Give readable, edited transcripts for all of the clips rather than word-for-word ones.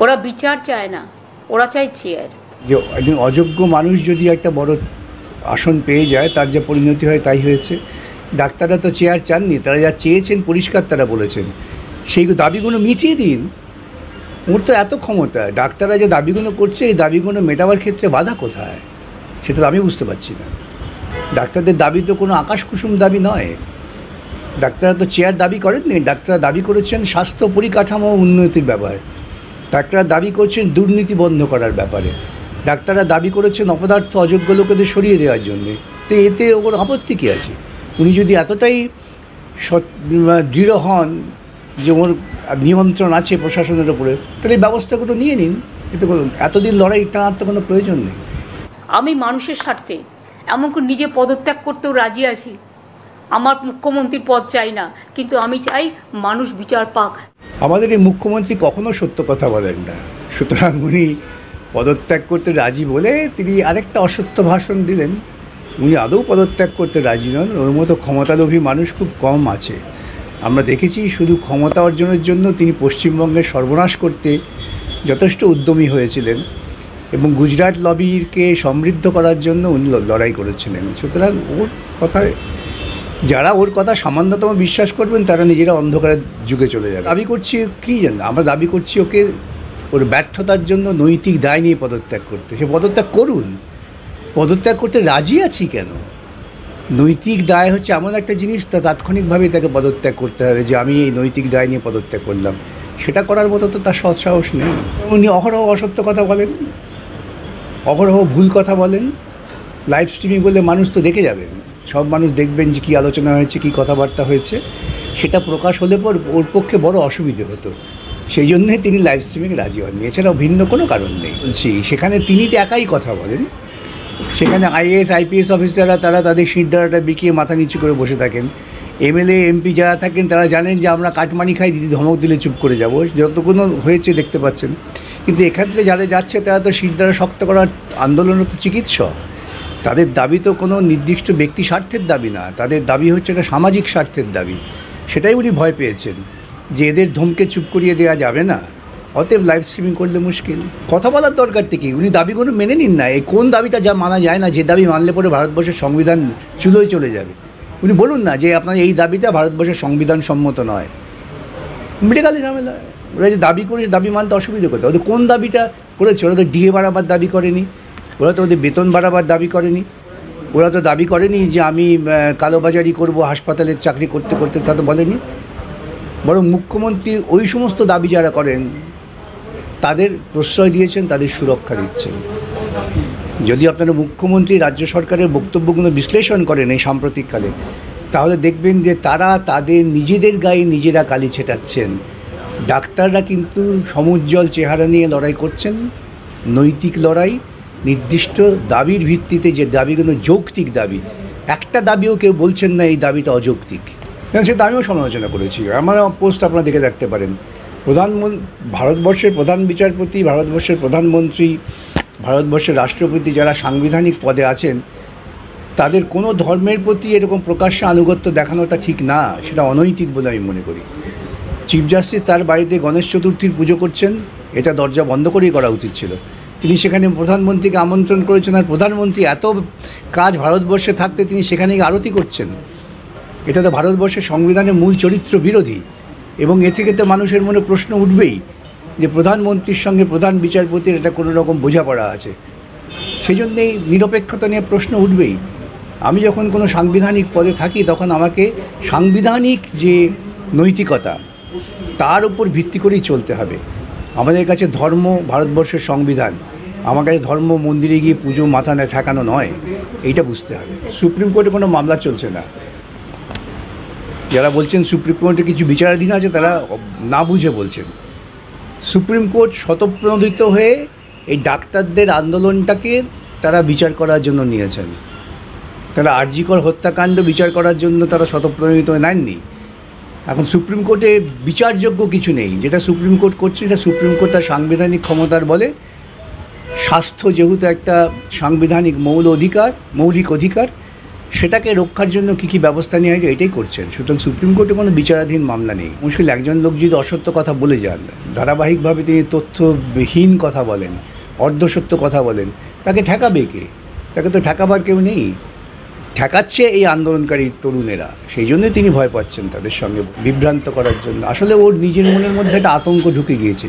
ওরা বিচার চায় না, ওরা চায় চেয়ার। যে একজন অযোগ্য মানুষ যদি একটা বড় আসন পেয়ে যায়, তার যা পরিণতি হয় তাই হয়েছে। ডাক্তাররা তো চেয়ার চাননি, তারা যা চেয়েছেন পরিষ্কার তারা বলেছেন, সেই দাবিগুলো মিটিয়ে দিন। ওর তো এত ক্ষমতা, ডাক্তাররা যে দাবিগুলো করছে এই দাবিগুলো মেটাবার ক্ষেত্রে বাধা কোথায়, সেটা তো আমি বুঝতে পারছি না। ডাক্তারদের দাবি তো কোনো আকাশ কুসুম দাবি নয়। ডাক্তাররা তো চেয়ার দাবি করেননি, ডাক্তাররা দাবি করেছেন স্বাস্থ্য পরিকাঠামো উন্নতির ব্যাপারে, ডাক্তাররা দাবি করছেন দুর্নীতি বন্ধ করার ব্যাপারে, ডাক্তাররা দাবি করেছেন অপদার্থ অযোগ্য লোকেদের সরিয়ে দেওয়ার জন্যে। তো এতে ওর আপত্তি কী আছে? উনি যদি এতটাই দৃঢ় হন যে ওর নিয়ন্ত্রণ আছে প্রশাসনের ওপরে, তাহলে এই ব্যবস্থাগুলো নিয়ে নিন। এতে এতদিন লড়াই টানার তো কোনো প্রয়োজন নেই। আমি মানুষের স্বার্থে এমনকি নিজে পদত্যাগ করতেও রাজি আছি। আমার মুখ্যমন্ত্রীর পদ চাই না, কিন্তু আমি চাই মানুষ বিচার পাক। আমাদের এই মুখ্যমন্ত্রী কখনো সত্য কথা বলেন না, সুতরাং উনি পদত্যাগ করতে রাজি বলে তিনি আরেকটা অসত্য ভাষণ দিলেন। উনি আদৌ পদত্যাগ করতে রাজি নন। ওর মতো ক্ষমতালোভী মানুষ খুব কম আছে। আমরা দেখেছি শুধু ক্ষমতা অর্জনের জন্য তিনি পশ্চিমবঙ্গের সর্বনাশ করতে যথেষ্ট উদ্যমী হয়েছিলেন এবং গুজরাট লবিকে সমৃদ্ধ করার জন্য উনি লড়াই করেছিলেন। সুতরাং ওর কথায় যারা ওর কথা সামান্যতম বিশ্বাস করবেন তারা নিজেরা অন্ধকারের যুগে চলে যাবে। দাবি করছি কী জানো, আমরা দাবি করছি ওকে ওর ব্যর্থতার জন্য নৈতিক দায় নিয়ে পদত্যাগ করতে। সে পদত্যাগ করুন, পদত্যাগ করতে রাজি আছি কেন? নৈতিক দায় হচ্ছে এমন একটা জিনিস, তা তাৎক্ষণিকভাবেই তাকে পদত্যাগ করতে হবে যে আমি এই নৈতিক দায় নিয়ে পদত্যাগ করলাম। সেটা করার মতো তো তার সৎসাহস নেই। উনি অহরহ অসত্য কথা বলেন, অহরহ ভুল কথা বলেন। লাইভ স্ট্রিমিং করলে মানুষ তো দেখে যাবেন, সব মানুষ দেখবেন যে কী আলোচনা হয়েছে, কী কথাবার্তা হয়েছে। সেটা প্রকাশ হলে পর ওর পক্ষে বড় অসুবিধে হতো, সেই জন্যই তিনি লাইভ স্ট্রিমিংয়ে রাজি হননি। এছাড়াও ভিন্ন কোনো কারণ নেই। বলছি সেখানে তিনি তো একাই কথা বলেন, সেখানে আইএএস আইপিএস অফিসাররা তারা তাদের সিঁড়াটা বিকিয়ে মাথা নিচু করে বসে থাকেন। এমএলএ এমপি যারা থাকেন তারা জানেন যে আমরা কাটমানি খাই, দিদি ধমক দিলে চুপ করে যাব, যতগুলো হয়েছে দেখতে পাচ্ছেন। কিন্তু এক্ষেত্রে যারা যাচ্ছে তারা তো সিঁড়াটা শক্ত করার আন্দোলনের তো চিকিৎসক। তাদের দাবি তো কোনো নির্দিষ্ট ব্যক্তি স্বার্থের দাবি না, তাদের দাবি হচ্ছে একটা সামাজিক স্বার্থের দাবি। সেটাই উনি ভয় পেয়েছেন যে এদের ধমকে চুপ করিয়ে দেওয়া যাবে না, অতএব লাইভ স্ট্রিমিং করলে মুশকিল। কথা বলার দরকার থেকে উনি দাবিগুলো মেনে নিন না। এই কোন দাবিটা যা মানা যায় না, যে দাবি মানলে পরে ভারতবর্ষের সংবিধান চুলোয় চলে যাবে? উনি বলুন না যে আপনার এই দাবিটা ভারতবর্ষের সংবিধান সম্মত নয়। মেডিকেল ঝামেলা, ওরা যে দাবি করেছে দাবি মানতে অসুবিধা কোথায়? ওদের কোন দাবিটা করেছে? ওরা তো ডিএ বাড়াবার দাবি করেনি, ওরা তো ওদের বেতন বাড়াবার দাবি করেনি, ওরা তো দাবি করেনি যে আমি কালোবাজারি করব হাসপাতালের চাকরি করতে করতে, তা তো বলেনি। বরং মুখ্যমন্ত্রী ওই সমস্ত দাবি যারা করেন তাদের প্রশ্রয় দিয়েছেন, তাদের সুরক্ষা দিচ্ছেন। যদি আপনারা মুখ্যমন্ত্রী রাজ্য সরকারের বক্তব্যগুলো বিশ্লেষণ করেন এই সাম্প্রতিককালে, তাহলে দেখবেন যে তারা তাদের নিজেদের গায়ে নিজেরা কালি ছেটাচ্ছেন। ডাক্তাররা কিন্তু সমুজ্জ্বল চেহারা নিয়ে লড়াই করছেন, নৈতিক লড়াই, নির্দিষ্ট দাবির ভিত্তিতে, যে দাবিগুলো যৌক্তিক দাবি। একটা দাবিও কেউ বলছেন না এই দাবিটা অযৌক্তিক। সেটা আমিও সমালোচনা করেছি, আমার পোস্ট আপনারা দেখে রাখতে পারেন। ভারতবর্ষের প্রধান বিচারপতি, ভারতবর্ষের প্রধানমন্ত্রী, ভারতবর্ষের রাষ্ট্রপতি যারা সাংবিধানিক পদে আছেন, তাদের কোনো ধর্মের প্রতি এরকম প্রকাশ্যে আনুগত্য দেখানোটা ঠিক না, সেটা অনৈতিক বলে আমি মনে করি। চিফ জাস্টিস তার বাড়িতে গণেশ চতুর্থীর পুজো করছেন, এটা দরজা বন্ধ করেই করা উচিত ছিল। তিনি সেখানে প্রধানমন্ত্রীকে আমন্ত্রণ করেছেন, আর প্রধানমন্ত্রী এত কাজ ভারতবর্ষে থাকতে তিনি সেখানে আরতি করছেন। এটা তো ভারতবর্ষের সংবিধানের মূল চরিত্র বিরোধী, এবং এ থেকে তো মানুষের মনে প্রশ্ন উঠবেই যে প্রধানমন্ত্রীর সঙ্গে প্রধান বিচারপতির এটা কোনো রকম বোঝাপড়া আছে। সেই জন্যেই নিরপেক্ষতা নিয়ে প্রশ্ন উঠবেই। আমি যখন কোনো সাংবিধানিক পদে থাকি তখন আমাকে সাংবিধানিক যে নৈতিকতা তার উপর ভিত্তি করেই চলতে হবে। আমাদের কাছে ধর্ম ভারতবর্ষের সংবিধান, আমার কাছে ধর্ম মন্দিরে গিয়ে পুজো মাথা ঠেকানো নয়, এইটা বুঝতে হবে। সুপ্রিম কোর্টে কোনো মামলা চলছে না। যারা বলছেন সুপ্রিম কোর্টে কিছু বিচারাধীন আছে তারা না বুঝে বলছেন। সুপ্রিম কোর্ট স্বতঃপ্রণোদিত হয়ে এই ডাক্তারদের আন্দোলনটাকে তারা বিচার করার জন্য নিয়েছেন। তারা আরজি কর হত্যাকাণ্ড বিচার করার জন্য তারা স্বতঃপ্রণোদিত নেননি। এখন সুপ্রিম কোর্টে বিচারযোগ্য কিছু নেই। যেটা সুপ্রিম কোর্ট করছে সেটা সুপ্রিম কোর্ট তার সাংবিধানিক ক্ষমতার বলে, স্বাস্থ্য যেহেতু একটা সাংবিধানিক মৌলিক অধিকার, সেটাকে রক্ষার জন্য কী কী ব্যবস্থা নেওয়া হয় এটাই করছেন। সুতরাং সুপ্রিম কোর্টে কোনো বিচারাধীন মামলা নেই। মুশকিল একজন লোক যদি অসত্য কথা বলে যান, ধারাবাহিকভাবে তিনি তথ্যবিহীন কথা বলেন, অর্ধসত্য কথা বলেন, তাকে ঠেকাবে কে? তাকে তো ঠেকাবার কেউ নেই। ঠেকাচ্ছে এই আন্দোলনকারী তরুণেরা, সেই জন্যই তিনি ভয় পাচ্ছেন তাদের সঙ্গে বিভ্রান্ত করার জন্য। আসলে ওর নিজের মনের মধ্যে একটা আতঙ্ক ঢুকে গিয়েছে।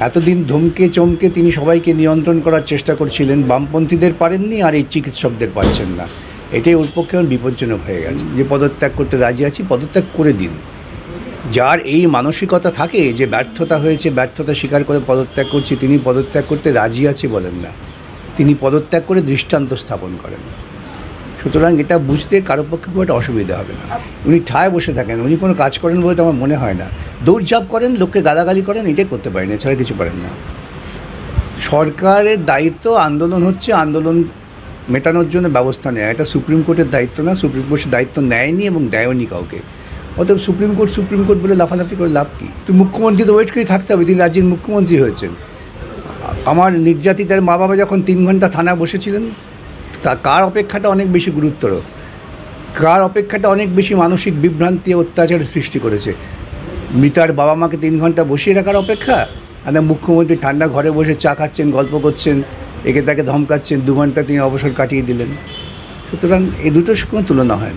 এতদিন ধমকে চমকে তিনি সবাইকে নিয়ন্ত্রণ করার চেষ্টা করছিলেন, বামপন্থীদের পারেননি, আর এই চিকিৎসকদের পারছেন না। এটাই ওর পক্ষে আমার বিপজ্জনক হয়ে গেছে। যে পদত্যাগ করতে রাজি আছি, পদত্যাগ করে দিন। যার এই মানসিকতা থাকে যে ব্যর্থতা হয়েছে, ব্যর্থতা স্বীকার করে পদত্যাগ করছি, তিনি পদত্যাগ করতে রাজি আছে বলেন না, তিনি পদত্যাগ করে দৃষ্টান্ত স্থাপন করেন। সুতরাং এটা বুঝতে কারো পক্ষে খুব একটা অসুবিধা হবে না। উনি ঠায় বসে থাকেন, উনি কোনো কাজ করেন বলে তো আমার মনে হয় না। দৌড়ঝাঁপ করেন, লোককে গালাগালি করেন, এটাই করতে পারেন, এছাড়া কিছু পারেন না। সরকারের দায়িত্ব আন্দোলন হচ্ছে, আন্দোলন মেটানোর জন্য ব্যবস্থা নেওয়া। এটা সুপ্রিম কোর্টের দায়িত্ব না, সুপ্রিম কোর্টের দায়িত্ব নেয়নি এবং দেয়নি কাউকে। অতএব সুপ্রিম কোর্ট বলে লাফালাফি করে লাভ কী? তো মুখ্যমন্ত্রী তো ওয়েট করে থাকতে হবে, তিনি রাজ্যের মুখ্যমন্ত্রী হয়েছেন। আমার নির্যাতিতার মা বাবা যখন 3 ঘন্টা থানা বসেছিলেন, তা কার অপেক্ষাটা অনেক বেশি গুরুতর, কার অপেক্ষাটা অনেক বেশি মানসিক বিভ্রান্তি অত্যাচারের সৃষ্টি করেছে? মৃতার বাবা মাকে 3 ঘন্টা বসিয়ে রাখার অপেক্ষা, আর না মুখ্যমন্ত্রী ঠান্ডা ঘরে বসে চা খাচ্ছেন, গল্প করছেন, একে তাকে ধমকাচ্ছেন, 2 ঘন্টা তিনি অবসর কাটিয়ে দিলেন। সুতরাং এই দুটোর কোনো তুলনা হয় না।